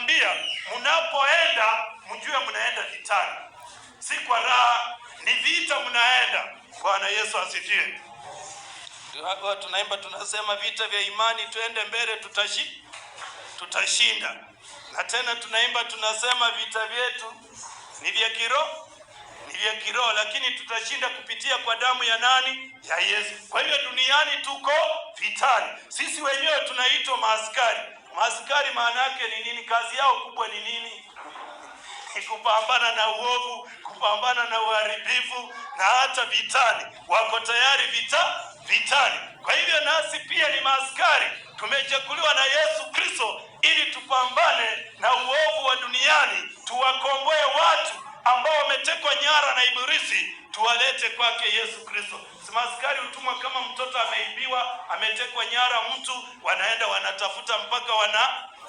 anawaambia mnapoenda mjue mnaenda vitani, si kwa raha, ni vita mnaenda. Bwana Yesu asifiwe. Tunaimba tunasema vita vya imani, twende mbele tutashinda. Na tena tunaimba tunasema vita vyetu ni vya kiroho, lakini tutashinda kupitia kwa damu ya nani? Ya Yesu. Kwa hiyo duniani tuko vitani. Sisi wenyewe tunaitwa maaskari. Maaskari maana yake ni nini? Kazi yao kubwa ni nini? Ni kupambana na uovu, kupambana na uharibifu, na hata vitani. Wako tayari vitani. Kwa hivyo nasi pia ni maaskari. Tumechaguliwa na Yesu Kristo ili tupambane na uovu wa duniani, tuwakomboe watu ambao wametekwa nyara na Ibilisi, tuwalete kwake Yesu Kristo. Maaskari hutumwa kama mtoto ameibiwa, ametekwa nyara mtu, wanaenda wanatafuta mpaka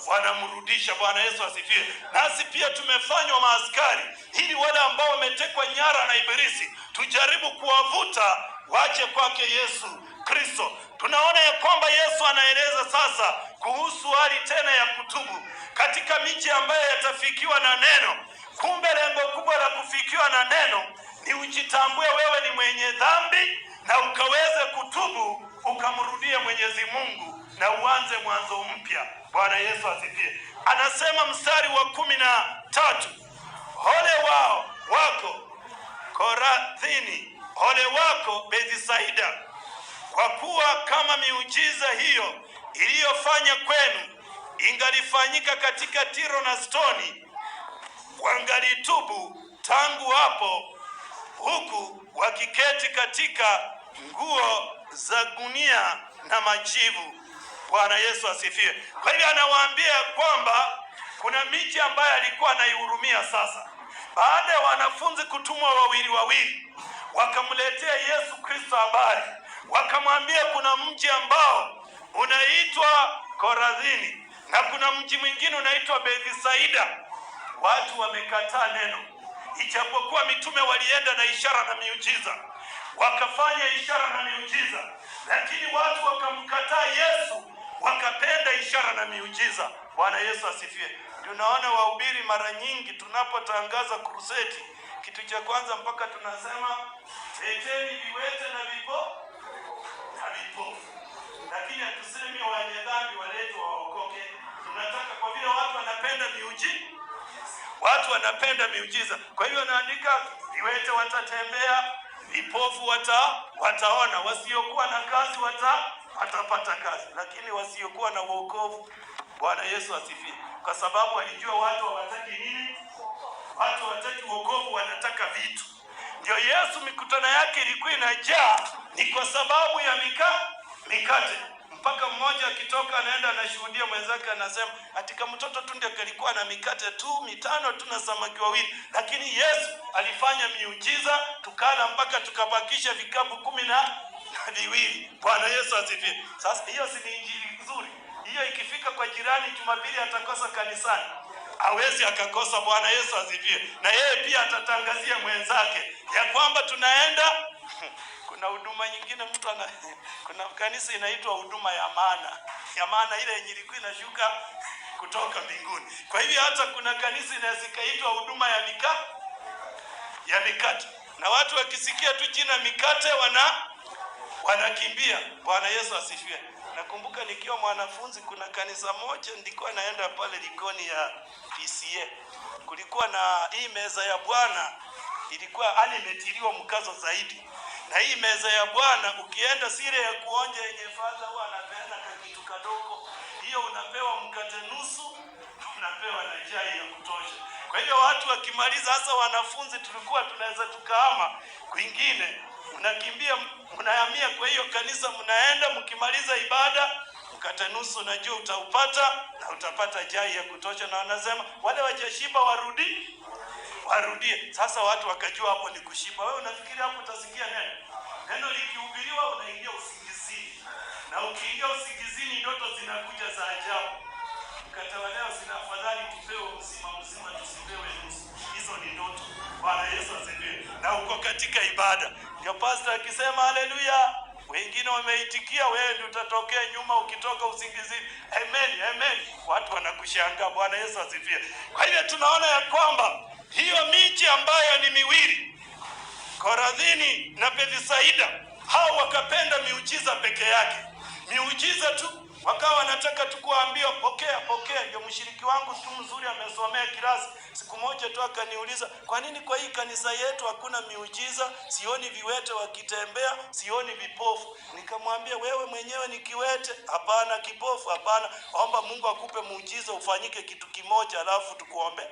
wanamrudisha. Bwana Yesu asifiwe. Nasi pia tumefanywa maaskari ili wale ambao wametekwa nyara na Ibilisi tujaribu kuwavuta wache kwake Yesu Kristo. Tunaona ya kwamba Yesu anaeleza sasa kuhusu hali tena ya kutubu katika miji ambayo yatafikiwa na neno. Kumbe lengo kubwa la kufikiwa na neno ni ujitambue wewe ni mwenye dhambi na ukaweze kutubu, ukamrudie Mwenyezi Mungu na uanze mwanzo mpya. Bwana Yesu asifiwe. Anasema mstari wa 13, ole wako Korathini, ole wako Bethsaida, kwa kuwa kama miujiza hiyo iliyofanya kwenu ingalifanyika katika Tiro na Stoni, wangalitubu tangu hapo, huku wakiketi katika nguo za gunia na majivu. Bwana Yesu asifiwe. Kwa hivyo anawaambia kwamba kuna miji ambayo alikuwa anaihurumia sasa. Baada ya wanafunzi kutumwa wawili, wakamletea Yesu Kristo habari. Wakamwambia kuna mji ambao unaitwa Korathini na kuna mji mwingine unaitwa Bethsaida. Watu wamekataa neno. Ijapokuwa mitume walienda na ishara na miujiza, wakafanya ishara na miujiza, lakini watu wakamkataa Yesu, wakapenda ishara na miujiza. Bwana Yesu asifiwe. Tunaona wahubiri mara nyingi tunapotangaza crusade, kitu cha kwanza mpaka tunasema leteni viwete na vipofu, lakini hatusemi wenye dhambi waletwe waokoke. Tunataka kwa vile watu wanapenda miujiza. Kwa hiyo naandika viwete watatembea, vipofu wataona, wasiokuwa na kazi watapata kazi, lakini wasiokuwa na wokovu. Bwana Yesu asifiwe. Kwa sababu alijua watu hawataki nini? Watu hawataki wokovu, wanataka vitu. Ndio Yesu mikutano yake ilikuwa inajaa, ni kwa sababu ya mikate. Mpaka mmoja akitoka anaenda anashuhudia mwenzake, anasema atika mtoto tu ndio kalikuwa na mikate tu 5 tu na samaki 2, lakini Yesu alifanya miujiza, tukala mpaka tukabakisha vikapu 12. Bwana Yesu asifiwe. Sasa hiyo si injili nzuri? Hiyo ikifika kwa jirani Jumapili atakosa kanisani, hawezi akakosa. Bwana Yesu asifiwe. Na yeye pia atatangazia mwenzake ya kwamba tunaenda. Kuna huduma nyingine kuna kanisa inaitwa huduma ya maana ile yenye ilikuwa inashuka kutoka mbinguni. Kwa hivyo hata kuna kanisa inaitwa huduma ya mikate. Na watu wakisikia tu jina mikate wanakimbia. Bwana Yesu asifiwe. Nakumbuka nikiwa mwanafunzi kuna kanisa moja nilikuwa naenda pale Likoni ya PCA. Kulikuwa na hii meza ya Bwana, ilikuwa imetiliwa mkazo zaidi. Na hii meza ya Bwana ukienda sire ya kuonja yenye fadha huwa anapeana kitu kadogo. Hiyo unapewa mkate nusu, unapewa na chai ya kutosha. Kwa hiyo watu wakimaliza, hasa wanafunzi tulikuwa tunaweza tukahama kwingine. Unakimbia, unahamia kwa hiyo kanisa, mnaenda mkimaliza ibada, mkate nusu unajua utaupata na utapata chai ya kutosha, na wanasema wale wajashiba warudie. Sasa watu wakajua hapo ni kushiba. Wewe unafikiri hapo utasikia neno likihubiriwa unaingia usingizini. Na ukiingia usingizini ndoto zinakuja za ajabu. Mkate wa leo sina afadhali tupewe mzima tusipewe nusu. Hizo ni ndoto. Bwana Yesu asifiwe. Na uko katika ibada. Ndio pastor akisema haleluya, Wengine wameitikia, wewe ndio utatokea nyuma ukitoka usingizini. Amen, amen. Watu wanakushangaa. Bwana Yesu asifiwe. Kwa hivyo tunaona ya kwamba hiyo miji ambayo ni miwili, Korazini na Bethsaida, hao wakapenda miujiza peke yake, miujiza tu. Wakawa wanataka tu kuambia pokea, pokea. Ndio mshiriki wangu tu mzuri amesomea kirasi. Siku moja tu akaniuliza, kwa nini kwa hii kanisa yetu hakuna miujiza? Sioni viwete wakitembea, sioni vipofu. Nikamwambia, wewe mwenyewe ni kiwete? Hapana. Kipofu? Hapana. Omba Mungu akupe muujiza ufanyike kitu kimoja alafu tukuombe.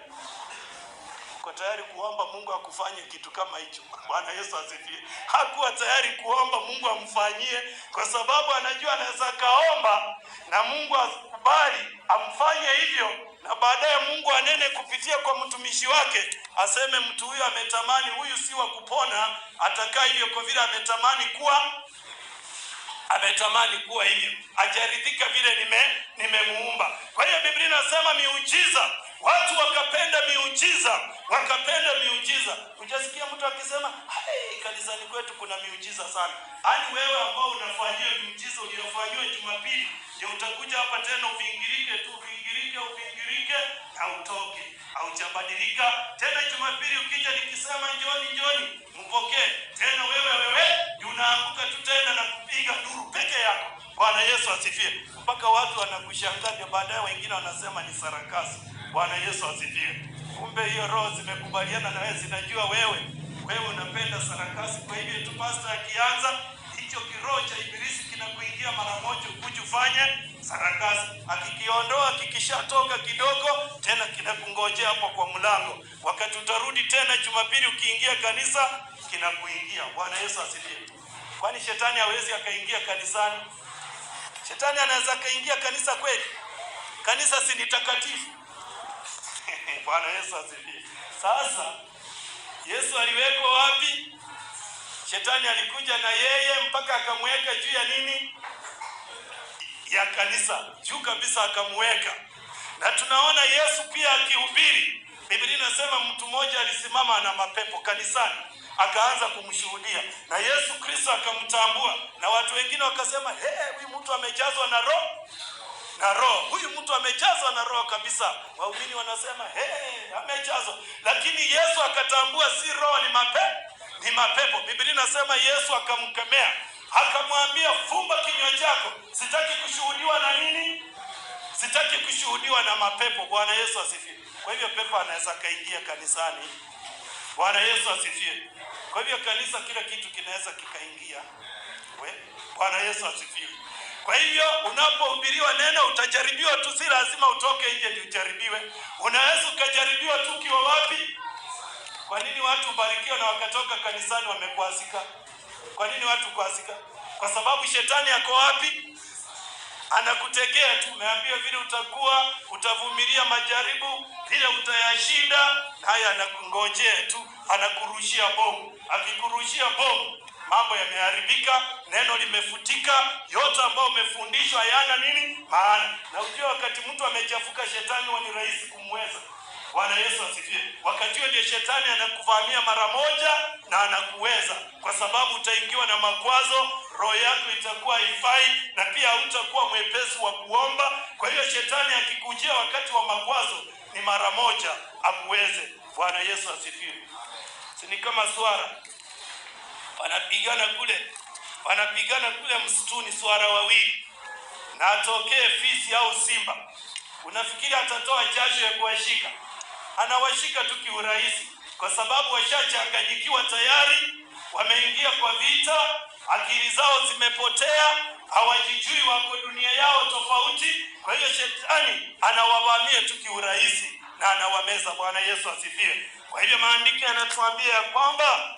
Uko tayari kuomba Mungu akufanye kitu kama hicho? Bwana Yesu asifiwe. Hakuwa tayari kuomba Mungu amfanyie, kwa sababu anajua anaweza kaomba na Mungu akubali amfanye hivyo, na baadaye Mungu anene kupitia kwa mtumishi wake, aseme mtu huyu ametamani, huyu si wa kupona, atakaa hivyo kwa vile ametamani kuwa hivyo, ajaridhika vile nimemuumba. Kwa hiyo Biblia inasema miujiza, watu wakapenda miujiza, wakapenda miujiza. Hujasikia mtu akisema, "Hey, kanisani kwetu kuna miujiza sana." Ani wewe ambao unafanyia miujiza uliyofanywa Jumapili, ndio utakuja hapa tena uvingirike tu, uvingirike na utoke. Haujabadilika. Tena Jumapili ukija nikisema njoni, mpokee. Tena wewe unaanguka tu tena na kupiga duru peke yako. Bwana Yesu asifiwe. Mpaka watu wanakushangaa, baadaye wengine wanasema ni sarakasi. Bwana Yesu asifiwe. Kumbe hiyo roho zimekubaliana na wewe, zinajua wewe unapenda sarakasi. Kwa hivyo tu pastor akianza, hicho kiroho cha ibilisi kinakuingia mara moja ukujufanye sarakasi. Akikiondoa, kikishatoka kidogo, tena kinakungojea hapo kwa mlango. Wakati utarudi tena Jumapili ukiingia kanisa, kinakuingia. Bwana Yesu asifiwe. Kwani shetani hawezi akaingia kanisani? Shetani anaweza kaingia kanisa kweli? Kanisa si ni takatifu? Bwana Yesu asifiwe. Sasa Yesu aliwekwa wapi? Shetani alikuja na yeye mpaka akamweka juu ya nini? Ya kanisa. Juu kabisa akamweka. Na tunaona Yesu pia akihubiri. Biblia inasema mtu mmoja alisimama na mapepo kanisani, akaanza kumshuhudia, na Yesu Kristo akamtambua, na watu wengine wakasema, huyu mtu amejazwa na roho. Huyu mtu amejazwa na roho kabisa. Waumini wanasema amejazwa. Lakini Yesu akatambua si roho, ni mapepo. Biblia inasema Yesu akamkemea, akamwambia, fumba kinywa chako. Sitaki kushuhudiwa na nini? Sitaki kushuhudiwa na mapepo. Bwana Yesu asifiwe. Kwa hivyo pepo anaweza kaingia kanisani. Bwana Yesu asifiwe. Kwa hivyo kanisa kila kitu kinaweza kikaingia. Bwana Yesu asifiwe. Kwa hivyo unapohubiriwa neno utajaribiwa tu, si lazima utoke nje ndio ujaribiwe. Unaweza ukajaribiwa tu ukiwa wapi? Kwa nini watu ubarikiwa na wakatoka kanisani wamekwazika? Kwa nini watu kwazika? Kwa sababu shetani yako wapi? Anakutegea tu. Umeambiwa vile utavumilia majaribu, vile utayashinda, haya anakungojea tu, anakurushia bomu. Akikurushia bomu, mambo yameharibika, neno limefutika, yote ambayo umefundishwa hayana nini? Maana. Na ujue wakati mtu amechafuka, shetani ni rahisi kumweza. Bwana Yesu asifiwe. Wakati huo ndio shetani anakuvamia mara moja na anakuweza, kwa sababu utaingiwa na makwazo, roho yako itakuwa haifai, na pia hutakuwa mwepesi wa kuomba. Kwa hiyo shetani akikujia wakati wa makwazo, ni mara moja akuweze. Bwana Yesu asifiwe. Si ni kama swara wanapigana kule msituni, swara wawili, na atokee fisi au simba. Unafikiri atatoa jasho ya kuwashika? Anawashika tu kiurahisi, kwa sababu washachanganyikiwa tayari, wameingia kwa vita, akili zao zimepotea, hawajijui, wako dunia yao tofauti. Kwa hiyo shetani anawavamia tu kiurahisi na anawameza. Bwana Yesu asifiwe. Kwa hivyo maandiko yanatuambia ya kwamba,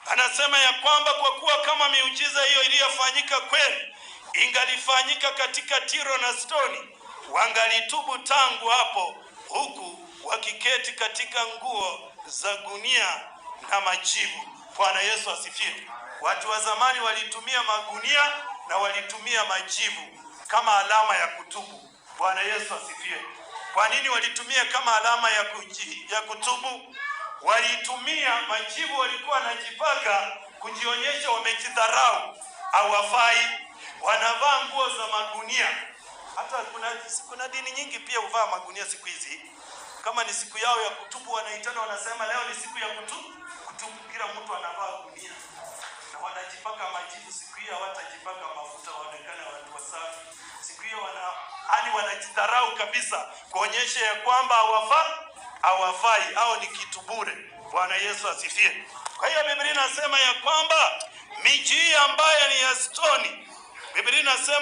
anasema ya kwamba kwa kuwa kama miujiza hiyo iliyofanyika kweli ingalifanyika katika Tiro na Sidoni, wangalitubu tangu hapo, huku wakiketi katika nguo za gunia na majivu. Bwana Yesu asifiwe. Watu wa zamani walitumia magunia na walitumia majivu kama alama ya kutubu. Bwana Yesu asifiwe. Kwa nini walitumia kama alama ya kutubu? walitumia majivu, walikuwa wanajipaka kujionyesha wamejidharau, hawafai, wanavaa nguo za magunia. Hata kuna dini nyingi pia huvaa magunia siku hizi. Kama ni siku yao ya kutubu, wanaitana wanasema leo ni siku ya kutubu. Kila mtu anavaa gunia na wanajipaka majivu. Siku hiyo hawatajipaka mafuta waonekane watu wasafi. Siku hiyo wanajidharau kabisa, kuonyesha ya kwamba hawafai au ni kitu bure. Bwana Yesu asifiwe. Kwa hiyo Biblia inasema ya kwamba miji ambayo ni ya stoni, Biblia inasema